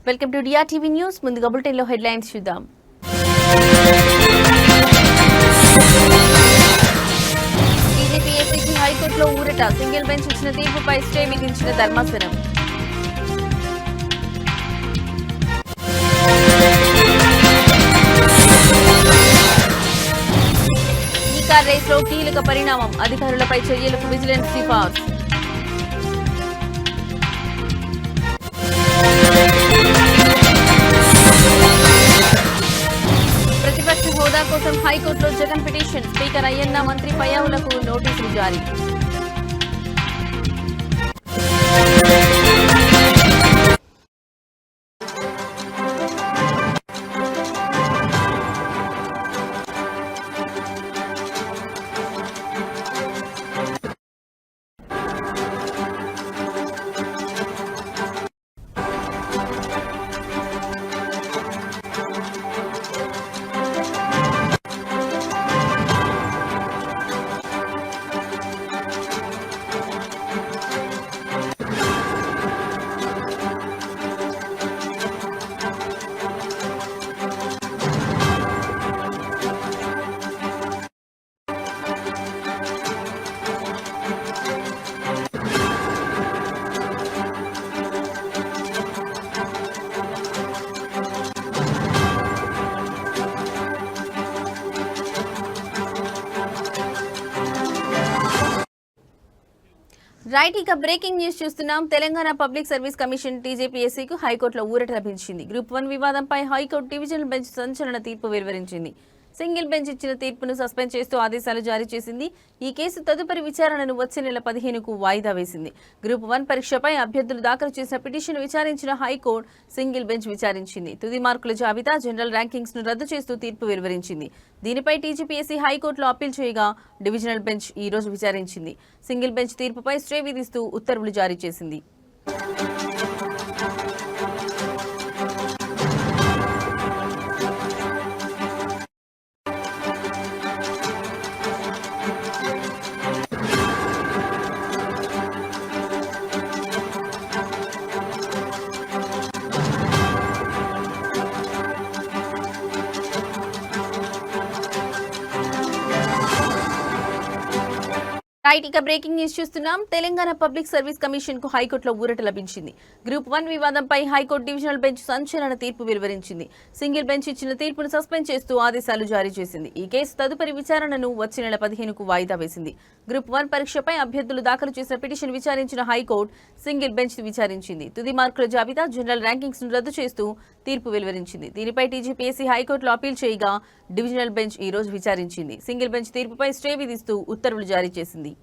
Welcome to DRTV news. ముందుగా bulletin లో headlines చూద్దాం. టీజీపీ ఏపీకి హైకోర్టులో ఊరట. సింగిల్ బెంచ్ ఇచ్చిన తీర్పుపై స్టే విధించిన ధర్మాసనం. ఈ కార్ రేస్ లో కీలక పరిణామం. అధికారులపై చర్యలకు విజిలెన్స్ సిఫార్సు. ప్రతిపక్ష హోదా కోసం హైకోర్టులో జగన్ పిటిషన్. స్పీకర్ అయ్యన్న, మంత్రి పయ్యావులకు నోటీసులు జారీ. రైట్, ఇక బ్రేకింగ్ న్యూస్ చూస్తున్నాం. తెలంగాణ పబ్లిక్ సర్వీస్ కమిషన్ టీజేపీఎస్సీకు హైకోర్టులో ఊరట లభించింది. గ్రూప్ 1 వివాదంపై హైకోర్టు డివిజనల్ బెంచ్ సంచలన తీర్పు వెలువరించింది. సింగిల్ బెంచ్ ఇచ్చిన తీర్పును సస్పెండ్ చేస్తూ ఆదేశాలు జారీ చేసింది. ఈ కేసు తదుపరి విచారణను వచ్చే నెల 15కు వాయిదా వేసింది. గ్రూప్ 1 పరీక్షపై అభ్యర్థులు దాఖలు చేసిన పిటిషన్ విచారించిన హైకోర్టు సింగిల్ బెంచ్ విచారించింది. తుది మార్కుల జాబితా, జనరల్ ర్యాంకింగ్స్ ను రద్దు చేస్తూ తీర్పు వెలువరించింది. దీనిపై టీజీపీఎస్సీ హైకోర్టులో అప్పీల్ చేయగా డివిజనల్ బెంచ్ ఈ రోజు విచారించింది. సింగిల్ బెంచ్ తీర్పుపై స్టే విధిస్తూ ఉత్తర్వులు జారీ చేసింది. రైట్, ఇక బ్రేకింగ్ న్యూస్ చూస్తున్నాం. తెలంగాణ పబ్లిక్ సర్వీస్ కమిషన్ కు హైకోర్టులో ఊరట లభించింది. గ్రూప్ 1 వివాదంపై హైకోర్టు డివిజనల్ బెంచ్ సంచలన తీర్పు వెలువరించింది. సింగిల్ బెంచ్ ఇచ్చిన తీర్పును సస్పెండ్ చేస్తూ ఆదేశాలు జారీ చేసింది. ఈ కేసు తదుపరి విచారణను వచ్చే నెల 15కు వాయిదా వేసింది. గ్రూప్ 1 పరీక్షపై అభ్యర్థులు దాఖలు చేసిన పిటిషన్ విచారించిన హైకోర్టు సింగిల్ బెంచ్ విచారించింది. తుది మార్కుల జాబితా, జనరల్ ర్యాంకింగ్స్ ను రద్దు చేస్తూ తీర్పు వెలువరించింది. దీనిపై టీజీపీఎస్సీ హైకోర్టులో అప్పీల్ చేయగా డివిజనల్ బెంచ్ ఈ రోజు విచారించింది. సింగిల్ బెంచ్ తీర్పుపై స్టే విధిస్తూ ఉత్తర్వులు జారీ చేసింది.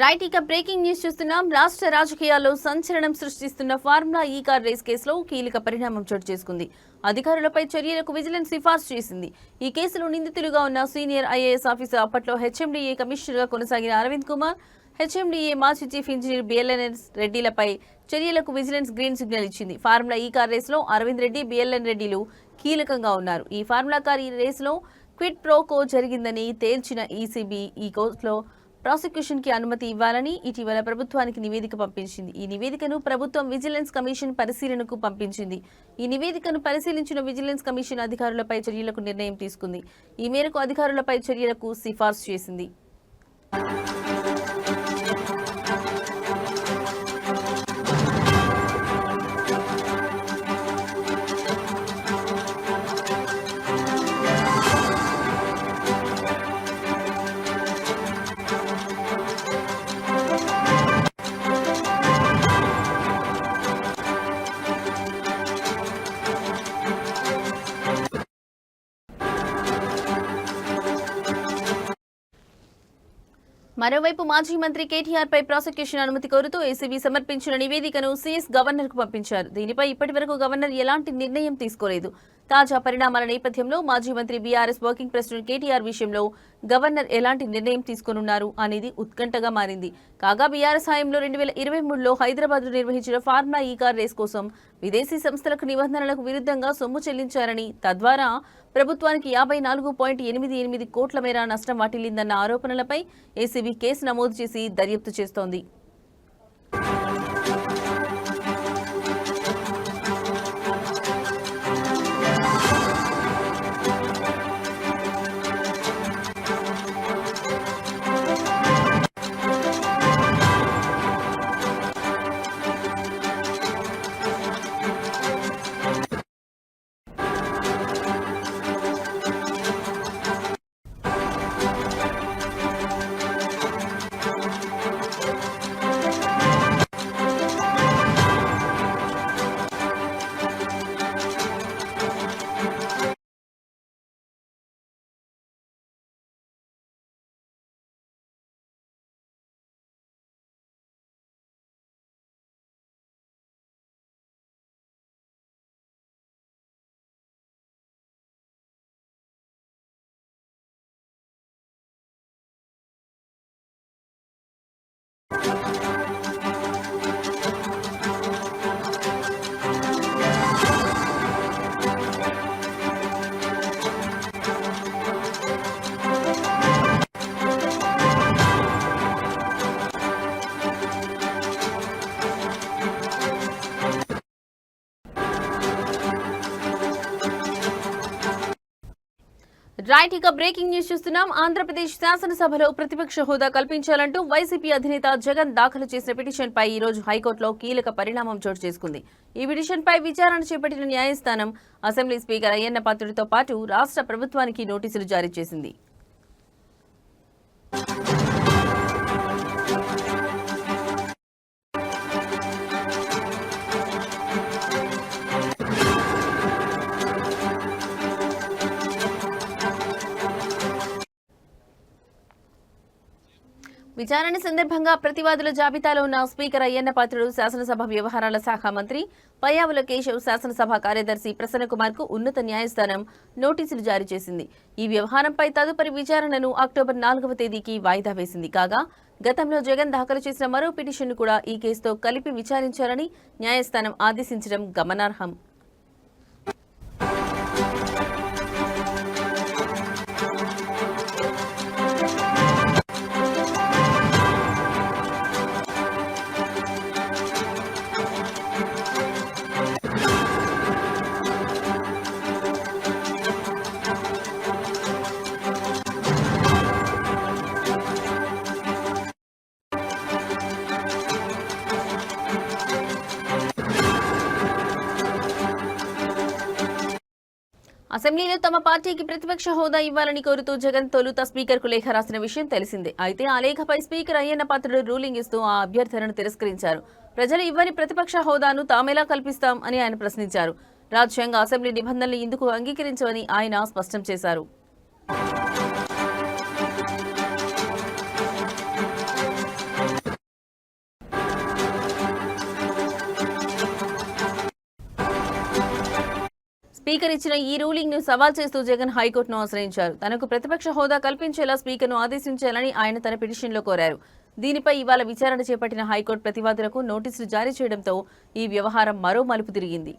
రైట్, ఇక బ్రేకింగ్ న్యూస్ చూస్తున్నాం. రాష్ట్ర రాజకీయాల్లో సంచలనం సృష్టిస్తున్న ఫార్ములా ఈ కార్ రేస్ కేసులో కీలక పరిణామం చోటు చేసుకుంది. అధికారులపై చర్యలకు విజిలెన్స్ సిఫార్సు చేసింది. ఈ కేసులో నిందితులుగా ఉన్న సీనియర్ ఐఏఎస్ ఆఫీసర్, అప్పట్లో హెచ్ఎండిఏ కమిషనర్ గా కొనసాగిన అరవింద్ కుమార్, హెచ్ఎండిఏ మాజీ చీఫ్ ఇంజనీర్ బిఎల్ఎన్ రెడ్డిలపై చర్యలకు విజిలెన్స్ గ్రీన్ సిగ్నల్ ఇచ్చింది. ఫార్ములా ఈ కార్ రేసులో అరవింద్ రెడ్డి, బిఎల్ఎన్ రెడ్డిలు కీలకంగా ఉన్నారు. ఈ ఫార్ములా కార్ ఈ రేసులో క్విడ్ ప్రో కో జరిగిందని తేల్చిన ఈసీబీ ఈ కేసులో ప్రాసిక్యూషన్ కి అనుమతి ఇవ్వాలని ఇటీవల ప్రభుత్వానికి నివేదిక పంపించింది. ఈ నివేదికను ప్రభుత్వం విజిలెన్స్ కమిషన్ పరిశీలనకు పంపించింది. ఈ నివేదికను పరిశీలించిన విజిలెన్స్ కమిషన్ అధికారులపై చర్యలకు నిర్ణయం తీసుకుంది. ఈ మేరకు అధికారులపై చర్యలకు సిఫార్సు చేసింది. మరోవైపు మాజీ మంత్రి కేటీఆర్ పై ప్రాసిక్యూషన్ అనుమతి కోరుతూ ఏసీబీ సమర్పించిన నివేదికను సీఎస్ గవర్నర్ కు పంపించారు. దీనిపై ఇప్పటివరకు గవర్నర్ ఎలాంటి నిర్ణయం తీసుకోలేదు. తాజా పరిణామాల నేపథ్యంలో మాజీ మంత్రి బీఆర్ఎస్ వర్కింగ్ ప్రెసిడెంట్ కేటీఆర్ విషయంలో గవర్నర్ ఎలాంటి నిర్ణయం తీసుకోనున్నారు అనేది ఉత్కంఠగా మారింది. కాగా బీఆర్ఎస్ హయాంలో 2023లో హైదరాబాద్ లో నిర్వహించిన ఫార్ములా ఈ కార్ రేస్ కోసం విదేశీ సంస్థలకు నిబంధనలకు విరుద్ధంగా సొమ్ము చెల్లించారని, తద్వారా ప్రభుత్వానికి 54.88 కోట్ల మేర నష్టం వాటిల్లిందన్న ఆరోపణలపై ఏసీబీ కేసు నమోదు చేసి దర్యాప్తు చేస్తోంది. రైట్, ఇక బ్రేకింగ్ న్యూస్ చూస్తున్నాం. ఆంధ్రప్రదేశ్ శాసనసభలో ప్రతిపక్ష హోదా కల్పించాలంటూ వైసీపీ అధినేత జగన్ దాఖలు చేసిన పిటిషన్ పై ఈ రోజు హైకోర్టులో కీలక పరిణామం చోటు చేసుకుంది. ఈ పిటిషన్ పై విచారణ చేపట్టిన న్యాయస్థానం అసెంబ్లీ స్పీకర్ అయ్యన్న పాత్రుడితో పాటు రాష్ట్ర ప్రభుత్వానికి నోటీసులు జారీ చేసింది. విచారణ సందర్భంగా ప్రతివాదుల జాబితాలో ఉన్న స్పీకర్ అయ్యన్న పాత్రుడు, శాసనసభ వ్యవహారాల శాఖ మంత్రి పయ్యావుల కేశవ్, శాసనసభ కార్యదర్శి ప్రసన్నకుమార్ కు ఉన్నత న్యాయస్థానం నోటీసులు జారీ చేసింది. ఈ వ్యవహారంపై తదుపరి విచారణను అక్టోబర్ 4వ తేదీకి వాయిదా వేసింది. కాగా గతంలో జగన్ దాఖలు చేసిన మరో పిటిషన్ను కూడా ఈ కేసుతో కలిపి విచారించాలని న్యాయస్థానం ఆదేశించడం గమనార్హం. అసెంబ్లీలో తమ పార్టీకి ప్రతిపక్ష హోదా ఇవ్వాలని కోరుతూ జగన్ తొలుత స్పీకర్ కు లేఖ రాసిన విషయం తెలిసిందే. అయితే ఆ లేఖపై స్పీకర్ అయ్యన్న పాత్రుడు రూలింగ్ ఇస్తూ ఆ అభ్యర్థనను తిరస్కరించారు. ప్రజలు ఇవ్వని ప్రతిపక్ష హోదాను తామెలా కల్పిస్తాం అని ఆయన ప్రశ్నించారు. రాజ్యాంగ అసెంబ్లీ నిబంధనలు ఇందుకు అంగీకరించవని ఆయన స్పష్టం చేశారు. స్పీకర్ ఇచ్చిన ఈ రూలింగ్ ను సవాల్ చేస్తూ జగన్ హైకోర్టును ఆశ్రయించారు. తనకు ప్రతిపక్ష హోదా కల్పించేలా స్పీకర్ ను ఆదేశించాలని ఆయన తన పిటిషన్లో కోరారు. దీనిపై ఇవాళ విచారణ చేపట్టిన హైకోర్టు ప్రతివాదులకు నోటీసులు జారీ చేయడంతో ఈ వ్యవహారం మరో మలుపు తిరిగింది.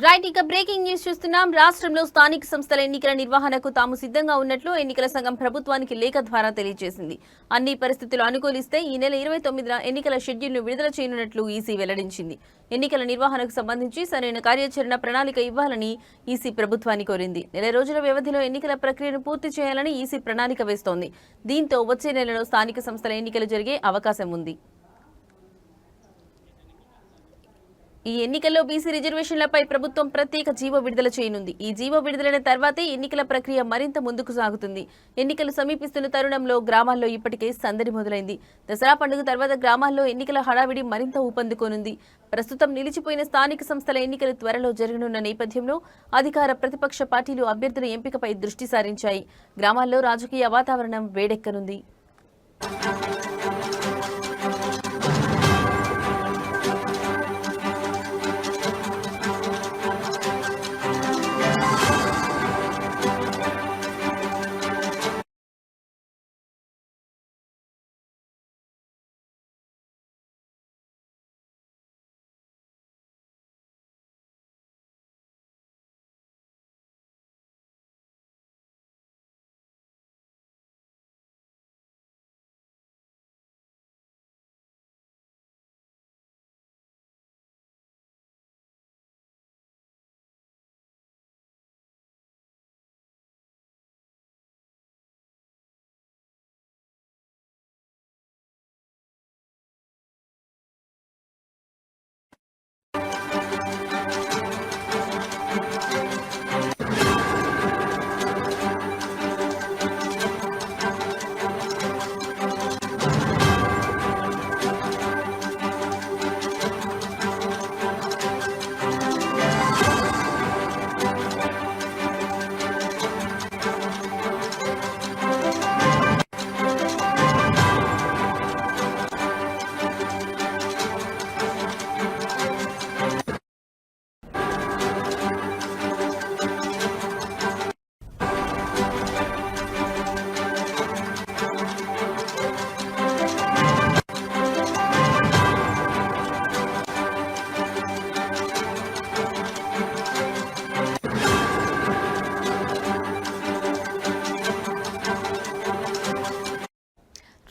రైట్, ఇక బ్రేకింగ్ న్యూస్ చూస్తున్నాం. రాష్ట్రంలో స్థానిక సంస్థల ఎన్నికల నిర్వహణకు తాము సిద్ధంగా ఉన్నట్లు ఎన్నికల సంఘం ప్రభుత్వానికి లేఖ ద్వారా తెలియజేసింది. అన్ని పరిస్థితులు అనుకూలిస్తే ఈ నెల 29న ఎన్నికల షెడ్యూల్ను విడుదల చేయనున్నట్లు ఈసీ వెల్లడించింది. ఎన్నికల నిర్వహణకు సంబంధించి సరైన కార్యాచరణ ప్రణాళిక ఇవ్వాలని ఈసీ ప్రభుత్వాన్ని కోరింది. నెల రోజుల వ్యవధిలో ఎన్నికల ప్రక్రియను పూర్తి చేయాలని ఈసీ ప్రణాళిక వేస్తోంది. దీంతో వచ్చే నెలలో స్థానిక సంస్థల ఎన్నికలు జరిగే అవకాశం ఉంది. ఈ ఎన్నికల్లో బీసీ రిజర్వేషన్లపై ప్రభుత్వం ప్రత్యేక జీవో విడుదల చేయనుంది. ఈ జీవో విడుదలైన తర్వాతే ఎన్నికల ప్రక్రియ మరింత ముందుకు సాగుతుంది. ఎన్నికలు సమీపిస్తున్న తరుణంలో గ్రామాల్లో ఇప్పటికే సందడి మొదలైంది. దసరా పండుగ తర్వాత గ్రామాల్లో ఎన్నికల హడావిడి మరింత ఊపందుకోనుంది. ప్రస్తుతం నిలిచిపోయిన స్థానిక సంస్థల ఎన్నికలు త్వరలో జరగనున్న నేపథ్యంలో అధికార ప్రతిపక్ష పార్టీలు అభ్యర్థుల ఎంపికపై దృష్టి సారించాయి. గ్రామాల్లో రాజకీయ వాతావరణం వేడెక్కనుంది.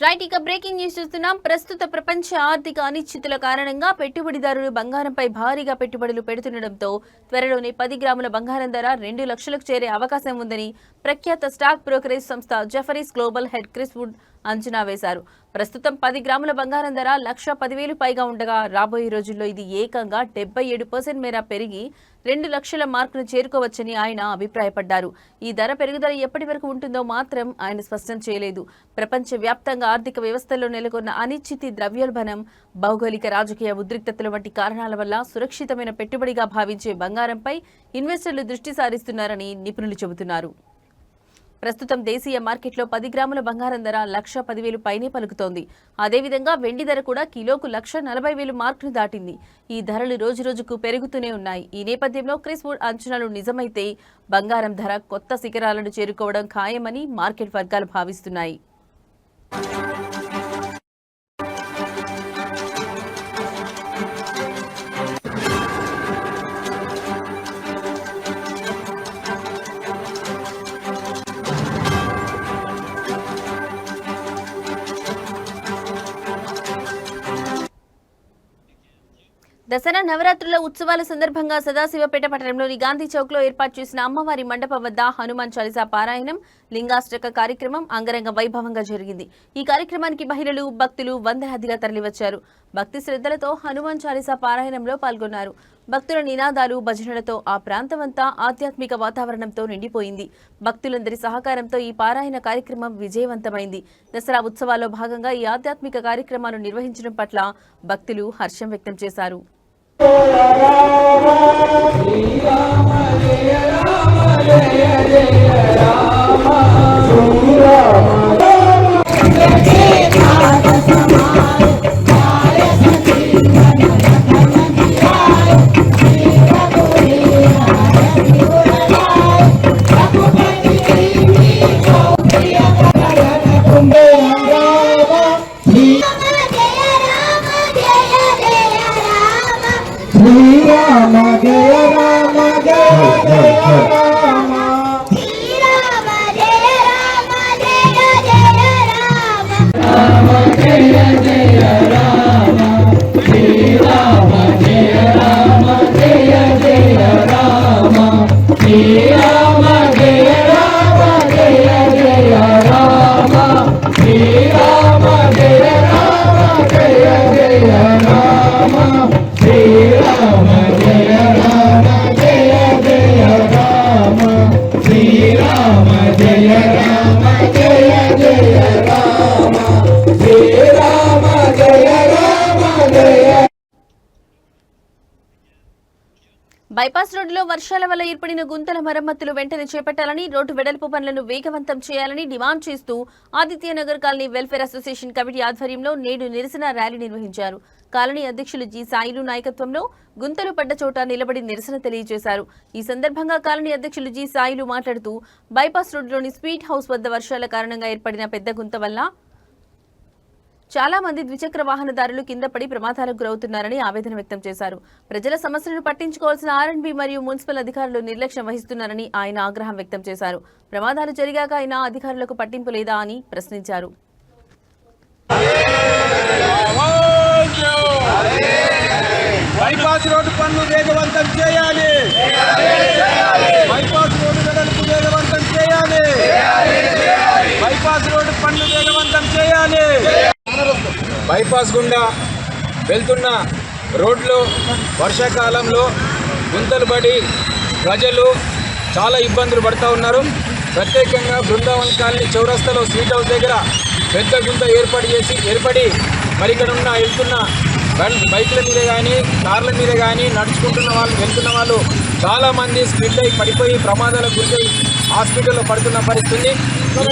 రైట్, ఇక బ్రేకింగ్ న్యూస్ చూస్తున్నాం. ప్రస్తుత ప్రపంచ ఆర్థిక అనిశ్చితుల కారణంగా పెట్టుబడిదారులు బంగారంపై భారీగా పెట్టుబడులు పెడుతుండటంతో త్వరలోనే 10 గ్రాముల బంగారం ధర 2 లక్షలకు చేరే అవకాశం ఉందని ప్రఖ్యాత స్టాక్ బ్రోకరేజ్ సంస్థ Jefferies global head Chris Wood అంచనా వేశారు. ప్రస్తుతం 10 గ్రాముల బంగారం ధర 1,10,000 పైగా ఉండగా రాబోయే రోజుల్లో ఇది ఏకంగా 77% మేర పెరిగి 2 లక్షల మార్కును చేరుకోవచ్చని ఆయన అభిప్రాయపడ్డారు. ఈ ధర పెరుగుదల ఎప్పటి వరకు ఉంటుందో మాత్రం ఆయన స్పష్టం చేయలేదు. ప్రపంచవ్యాప్తంగా ఆర్థిక వ్యవస్థల్లో నెలకొన్న అనిశ్చితి, ద్రవ్యోల్బణం, భౌగోళిక రాజకీయ ఉద్రిక్తతల వంటి కారణాల వల్ల సురక్షితమైన పెట్టుబడిగా భావించే బంగారంపై ఇన్వెస్టర్లు దృష్టి సారిస్తున్నారని నిపుణులు చెబుతున్నారు. ప్రస్తుతం దేశీయ మార్కెట్లో 10 గ్రాముల బంగారం ధర 1,10,000 పైనే పలుకుతోంది. అదేవిధంగా వెండి ధర కూడా కిలోకు 1,40,000 మార్కును దాటింది. ఈ ధరలు రోజురోజుకు పెరుగుతూనే ఉన్నాయి. ఈ నేపథ్యంలో క్రిస్ వుడ్ అంచనాలు నిజమైతే బంగారం ధర కొత్త శిఖరాలను చేరుకోవడం ఖాయమని మార్కెట్ వర్గాలు భావిస్తున్నాయి. దసరా నవరాత్రుల ఉత్సవాల సందర్భంగా సదాశివపేట పట్టణంలోని గాంధీ చౌక్ లో ఏర్పాటు చేసిన అమ్మవారి మండపం వద్ద హనుమాన్ చాలీసా పారాయణం, లింగాష్టక కార్యక్రమం అంగరంగ వైభవంగా జరిగింది. ఈ కార్యక్రమానికి మహిళలు, భక్తులు వందలాదిగా తరలివచ్చారు. భక్తి శ్రద్ధలతో హనుమాన్ చాలీసా పారాయణంలో పాల్గొన్నారు. భక్తుల నినాదాలు, భజనలతో ఆ ప్రాంతమంతా ఆధ్యాత్మిక వాతావరణంతో నిండిపోయింది. భక్తులందరి సహకారంతో ఈ పారాయణ కార్యక్రమం విజయవంతమైంది. దసరా ఉత్సవాల్లో భాగంగా ఈ ఆధ్యాత్మిక కార్యక్రమాలు నిర్వహించడం పట్ల భక్తులు హర్షం వ్యక్తం చేశారు. శ్రీరామ జయ రామ బైపాస్ రోడ్డులో వర్షాల వల్ల ఏర్పడిన గుంతల మరమ్మతులు వెంటనే చేపట్టాలని, రోడ్డు వెడల్పు పనులను వేగవంతం చేయాలని డిమాండ్ చేస్తూ Adityanagar colony welfare association committee ఆధ్వర్యంలో నేడు నిరసన ర్యాలీ నిర్వహించారు. కాలనీ అధ్యక్షులు జి సాయిలు నాయకత్వంలో గుంతలు పడ్డ చోట నిలబడి నిరసన తెలియజేశారు. ఈ సందర్భంగా కాలనీ అధ్యక్షులు జి సాయిలు మాట్లాడుతూ బైపాస్ రోడ్డులోని స్వీట్ హౌస్ వద్ద వర్షాల కారణంగా ఏర్పడిన పెద్ద గుంత వల్ల చాలా మంది ద్విచక్ర వాహనదారులు కింద పడి ప్రమాదాలకు గురవుతున్నారని ఆవేదన వ్యక్తం చేశారు. ప్రజల సమస్యలను పట్టించుకోవాల్సిన ఆర్ఎండ్బి మరియు మున్సిపల్ అధికారులు నిర్లక్ష్యం వహిస్తున్నారని ఆయన ఆగ్రహం వ్యక్తం చేశారు. ప్రమాదాలు జరిగాక అయినా అధికారులకు పట్టింపు లేదా అని ప్రశ్నించారు. బైపాస్ రోడ్డు పనులు వేగవంతం చేయాలి. బైపాస్ రోడ్డు వెడల్పు వేగవంతం చేయాలి. బైపాస్ రోడ్డు పనులు వేగవంతం చేయాలి. బైపాస్ గుండా వెళ్తున్న రోడ్లు వర్షాకాలంలో గుంతలు పడి ప్రజలు చాలా ఇబ్బందులు పడుతూ ఉన్నారు. ప్రత్యేకంగా బృందావన్ కాలనీ చౌరస్తాలో స్వీట్ హౌస్ దగ్గర పెద్ద గుంత ఏర్పడి మరి ఇక్కడ వెళ్తున్న బైకుల మీద కానీ కార్ల మీద కానీ వెళ్తున్న వాళ్ళు చాలామంది స్కిడ్ అయి పడిపోయి ప్రమాదాలకు గురై హాస్పిటల్లో పడుతున్న పరిస్థితి.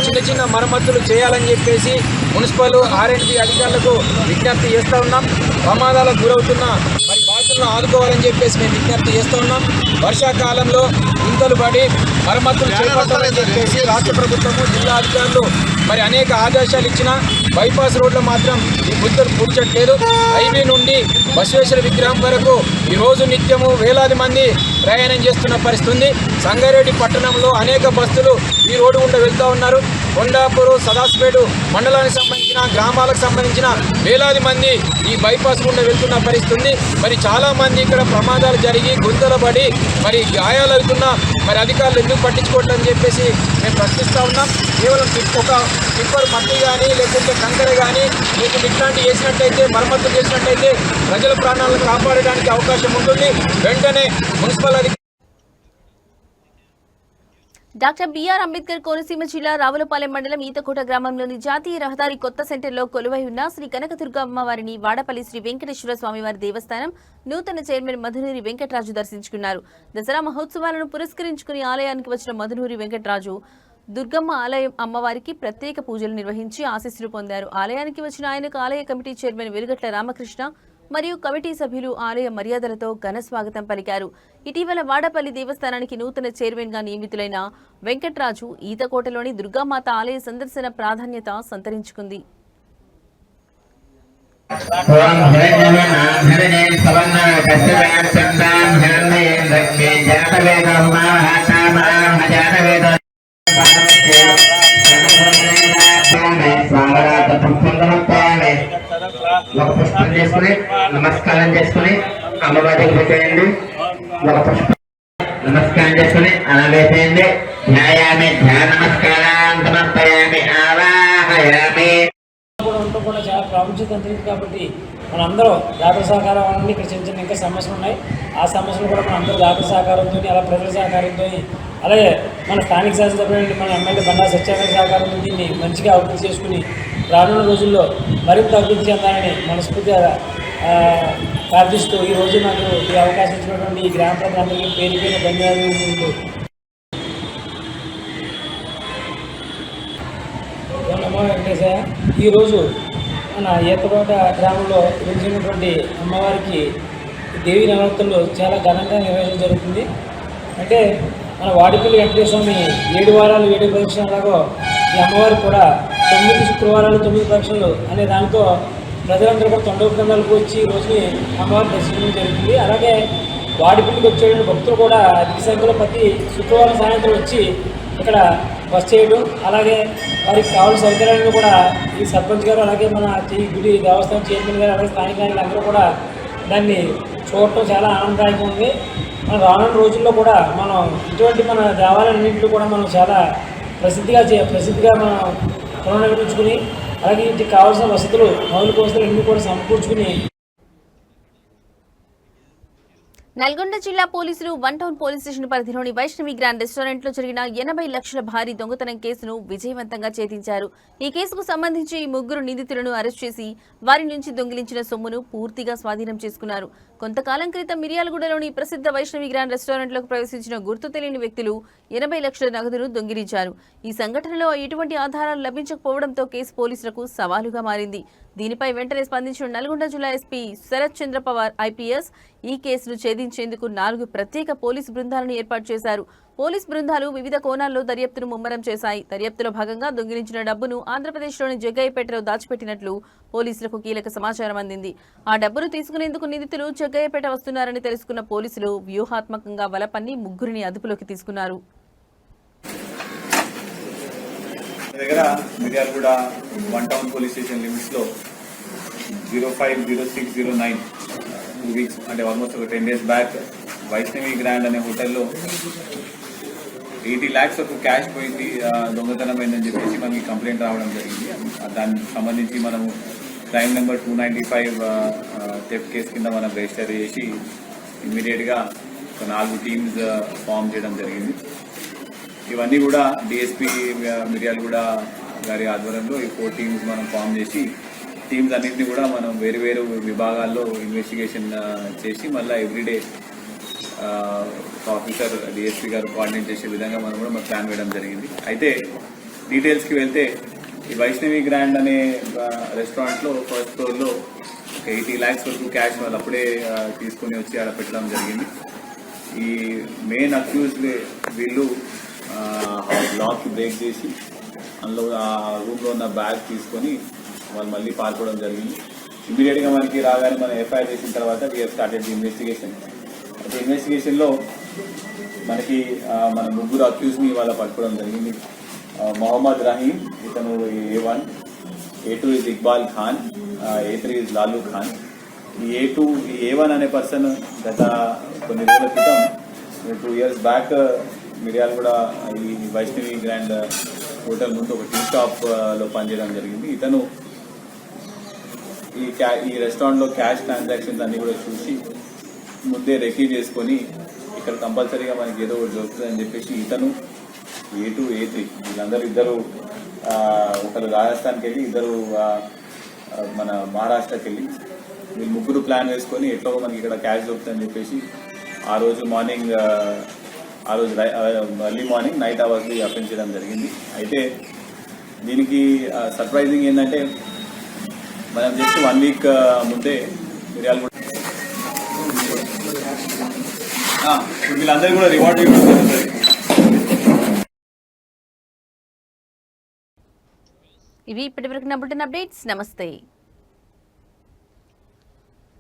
చిన్న చిన్న మరమ్మతులు చేయాలని చెప్పేసి మున్సిపల్ ఆర్ఎండ్బి అధికారులకు విజ్ఞప్తి చేస్తూ ఉన్నాం. ప్రమాదాలకు గురవుతున్న మరి బాధితులను ఆదుకోవాలని చెప్పేసి మేము విజ్ఞప్తి చేస్తూ ఉన్నాం. వర్షాకాలంలో గుంతలు పడి మరమ్మతులు చేపట్టాలని చెప్పేసి రాష్ట్ర ప్రభుత్వము జిల్లా అధికారులు మరి అనేక ఆదేశాలు ఇచ్చినా బైపాస్ రోడ్లో మాత్రం ఈ గుంతలు పూడ్చట్లేదు. హైవే నుండి బసవేశ్వర విగ్రహం వరకు ఈరోజు నిత్యము వేలాది మంది ప్రయాణం చేస్తున్న పరిస్థితి ఉంది. సంగారెడ్డి పట్టణంలో అనేక బస్సులు ఈ రోడ్డు గుండా వెళ్తూ ఉన్నారు. కొండాపూరు, సదాస్పేట మండలానికి సంబంధించిన గ్రామాలకు సంబంధించిన వేలాది మంది ఈ బైపాస్ గుండా వెళ్తున్న పరిస్థితి ఉంది. మరి చాలా మంది ఇక్కడ ప్రమాదాలు జరిగి గుంతలు పడి మరి గాయాలు అవుతున్నా మరి అధికారులు ఎందుకు పట్టించుకోవట్లని చెప్పేసి మేము ప్రశ్నిస్తూ ఉన్నాం. కేవలం ఒక టిప్పర్ మట్టి కానీ లేకుంటే కంకర కానీ లేకుంటే ఇట్లాంటివి చేసినట్టయితే మరమ్మతులు చేసినట్టయితే ప్రజల ప్రాణాలను కాపాడడానికి అవకాశం ఉంటుంది. వెంటనే municipal doctor B R Ambedkar Konaseema జిల్లా రావులపాలెం మండలం ఈతకోట గ్రామంలోని జాతీయ రహదారి కొత్త సెంటర్లో కొలువై ఉన్న శ్రీ కనకదుర్గ అమ్మవారిని వాడపల్లి శ్రీ వెంకటేశ్వర స్వామివారి దేవస్థానం నూతన చైర్మన్ మధునూరి వెంకటరాజు దర్శించుకున్నారు. దసరా మహోత్సవాలను పురస్కరించుకుని ఆలయానికి వచ్చిన మధునూరి వెంకటరాజు దుర్గమ్మ ఆలయం అమ్మవారికి ప్రత్యేక పూజలు నిర్వహించి ఆశీస్సులు పొందారు. ఆలయానికి వచ్చిన ఆయనకు ఆలయ కమిటీ చైర్మన్ వెలుగట్ల రామకృష్ణ మరియు కమిటీ సభ్యులు ఆలయ మర్యాదలతో ఘన స్వాగతం పలికారు. ఇటీవల వాడపల్లి దేవస్థానానికి నూతన చైర్మన్ గా నియమితులైన వెంకట్రాజు ఈతకోటలోని దుర్గామాత ఆలయ సందర్శన ప్రాధాన్యత సంతరించుకుంది. ఒక పుష్పం చేసుకుని నమస్కారం చేసుకుని అమ్మవారికి పెట్టేయండి. ఒక పుష్పం నమస్కారం చేసుకుని అలా వేసేయండి. ధ్యాయామి ధ్యాన నమస్కారం సమర్పయామి ఆవాహయామి. కూడా చాలా ప్రాముఖ్యత ఉంది కాబట్టి మనందరూ దాతల సహకారం అన్నీ ఇక్కడ చిన్న చిన్న ఇంకా సమస్యలు ఉన్నాయి. ఆ సమస్యలు కూడా మన అందరూ దాతల సహకారంతో అలా ప్రజల సహకారంతో అలాగే మన స్థానిక శాసనసభ్యులు మన ఎమ్మెల్యే బండా సత్యాగ్రహ సహకారంతో దీన్ని మంచిగా అభివృద్ధి చేసుకుని రానున్న రోజుల్లో మరింత అభివృద్ధి చెందాలని మనస్ఫూర్తిగా ప్రార్థిస్తూ ఈరోజు నాకు ఈ అవకాశం ఇచ్చినటువంటి ఈ గ్రామ ప్రజలందరికీ పేరు పేరు ధన్యవాదాలు. నమో వెంకటేశయ్య. ఈరోజు మన ఈతకోట గ్రామంలో వెలిసినటువంటి అమ్మవారికి దేవి నవరాత్రులు చాలా ఘనంగా నిర్వహించడం జరుగుతుంది. అంటే మన వాడిపల్లి వెంకటేశ్వరని 7 వారాలు 7 ప్రదక్షిణలాగా ఈ అమ్మవారికి కూడా 9 శుక్రవారాలు 9 ప్రదక్షిణలు అనే దాంతో ప్రజలందరూ కూడా తొండవ బృందాలకు వచ్చి ఈ రోజుని అమ్మవారిని దర్శించడం జరుగుతుంది. అలాగే వాడిపల్లికి వచ్చే భక్తులు కూడా అధిక సంఖ్యలో ప్రతి శుక్రవారం సాయంత్రం వచ్చి ఇక్కడ బస్ చేయడం, అలాగే వారికి కావాల్సిన సౌకర్యాలను కూడా ఈ సర్పంచ్ గారు, అలాగే మన గుడి దేవస్థానం చైర్మన్ గారు, అలాగే స్థానిక నాయకులు అందరూ కూడా దాన్ని చూడటం చాలా ఆనందదాయకం ఉంది. మన రానున్న రోజుల్లో కూడా మనం ఇటువంటి మన దేవాలయాలన్నింటిలో కూడా మనం చాలా ప్రసిద్ధిగా మనం పునర్నిర్మించుకుని, అలాగే ఇంటికి కావాల్సిన వసతులు, మౌలిక వసతులు అన్నీ కూడా సమకూర్చుకుని. నల్గొండ జిల్లా పోలీసులు వన్ టౌన్ పోలీస్ స్టేషన్ పరిధిలోని వైష్ణవి గ్రాండ్ రెస్టారెంట్ లో జరిగిన 80 లక్షల భారీ దొంగతనం కేసును విజయవంతంగా ఛేదించారు. ఈ కేసుకు సంబంధించి 3 నిందితులను అరెస్ట్ చేసి వారి నుంచి దొంగిలించిన సొమ్మును పూర్తిగా స్వాధీనం చేసుకున్నారు. కొంతకాలం క్రితం మిర్యాలగూడలోని ప్రసిద్ధ వైష్ణవి గ్రాండ్ రెస్టారెంట్ లోకి ప్రవేశించిన గుర్తు తెలియని వ్యక్తులు 80 లక్షల నగదును దొంగిలించారు. ఈ సంఘటనలో ఎటువంటి ఆధారాలు లభించకపోవడంతో కేసు పోలీసులకు సవాలుగా మారింది. దీనిపై వెంటనే స్పందించిన నల్గొండ జిల్లా ఎస్పీ శరత్ చంద్ర పవార్ ఐపీఎస్ ఈ కేసును ఛేదించేందుకు 4 ప్రత్యేక పోలీసు బృందాలను ఏర్పాటు చేశారు. పోలీస్ బృందాలు వివిధ కోణాల్లో దర్యాప్తును ముమ్మరం చేశాయి. దర్యాప్తులో భాగంగా దొంగిలించిన డబ్బును ఆంధ్రప్రదేశ్లోని జగ్గయ్యపేటలో దాచిపెట్టినట్లు పోలీసులకు కీలక సమాచారం అందింది. ఆ డబ్బును తీసుకునేందుకు నిందితులు జగ్గయ్యపేట వస్తున్నారని తెలుసుకున్న పోలీసులు వ్యూహాత్మకంగా వలపన్ని 3 అదుపులోకి తీసుకున్నారు. దగ్గర Miryalaguda one town police station లిమిట్స్లో 050609 2 వీక్స్ అంటే ఆల్మోస్ట్ ఒక 10 days బ్యాక్ వైష్ణవి గ్రాండ్ అనే హోటల్లో 80 lakhs వరకు క్యాష్ పోయింది, దొంగతనం అయిందని చెప్పేసి మనకి కంప్లైంట్ రావడం జరిగింది. దానికి సంబంధించి మనము క్రైమ్ నెంబర్ 295 థెఫ్ట్ కేసు కింద మనం రిజిస్టర్ చేసి ఇమ్మీడియట్గా ఒక 4 టీమ్స్ ఫామ్ చేయడం జరిగింది. ఇవన్నీ కూడా డిఎస్పీ మిర్యాలగూడ గారి ఆధ్వర్యంలో ఈ 4 టీమ్స్ మనం ఫామ్ చేసి టీమ్స్ అన్నింటినీ కూడా మనం వేరు విభాగాల్లో ఇన్వెస్టిగేషన్ చేసి మళ్ళీ ఎవ్రీడే ఆఫీసర్ డిఎస్పీ గారు కోఆర్డినేట్ చేసే విధంగా మనం కూడా ప్లాన్ వేయడం జరిగింది. అయితే డీటెయిల్స్కి వెళ్తే ఈ వైష్ణవి గ్రాండ్ అనే రెస్టారెంట్లో ఫస్ట్ ఫ్లోర్లో 80 lakhs వరకు క్యాష్ వాళ్ళు అప్పుడే తీసుకుని వచ్చి ఆడ పెట్టడం జరిగింది. ఈ మెయిన్ అక్యూజ్ వీళ్ళు లాక్ బ్రేక్ చేసి అందులో ఆ రూమ్లో ఉన్న బ్యాగ్ తీసుకొని వాళ్ళు మళ్ళీ పాల్గొనడం జరిగింది. ఇమీడియట్గా మనకి రాగానే మనం ఎఫ్ఐఆర్ చేసిన తర్వాత వీఆర్ స్టార్టెడ్ ది ఇన్వెస్టిగేషన్. అయితే ఇన్వెస్టిగేషన్లో మనకి మన 3 అక్యూజ్ని వాళ్ళ పట్టుకోవడం జరిగింది. మొహమ్మద్ రహీం, ఇతను A1, A2 is Iqbal Khan, A3 is Lalu Khan. ఈ A1 అనే పర్సన్ గత కొన్ని రోజుల క్రితం 2 years బ్యాక్ మిర్యాలగూడ ఈ వైష్ణవి గ్రాండ్ హోటల్ ముందు ఒక టీ షాప్లో పనిచేయడం జరిగింది. ఇతను ఈ రెస్టారెంట్లో క్యాష్ ట్రాన్సాక్షన్స్ అన్నీ కూడా చూసి ముందే రెకీ చేసుకొని ఇక్కడ కంపల్సరీగా మనకి ఏదో ఒకటి దొరుకుతుందని చెప్పేసి ఇతను A2, A3 వీళ్ళందరూ ఇద్దరు ఒకరు రాజస్థాన్కి వెళ్ళి ఇద్దరు మన మహారాష్ట్రకి వెళ్ళి వీళ్ళు 3 ప్లాన్ వేసుకొని ఎట్లో మనకి ఇక్కడ క్యాష్ దొరుకుతుందని చెప్పేసి ఆ రోజు ఎర్లీ మార్నింగ్ నైట్ అవర్స్లో అఫెన్స్ చేయడం జరిగింది. అయితే దీనికి సర్ప్రైజింగ్ ఏంటంటే మనం జస్ట్ 1 week ముందే మిర్యాలగూడ వీళ్ళందరూ కూడా రివార్డ్ ఇవ్వడం జరుగుతుంది. ఇవి ఇప్పటివరకు నా బులెటిన్ అప్డేట్స్. నమస్తే.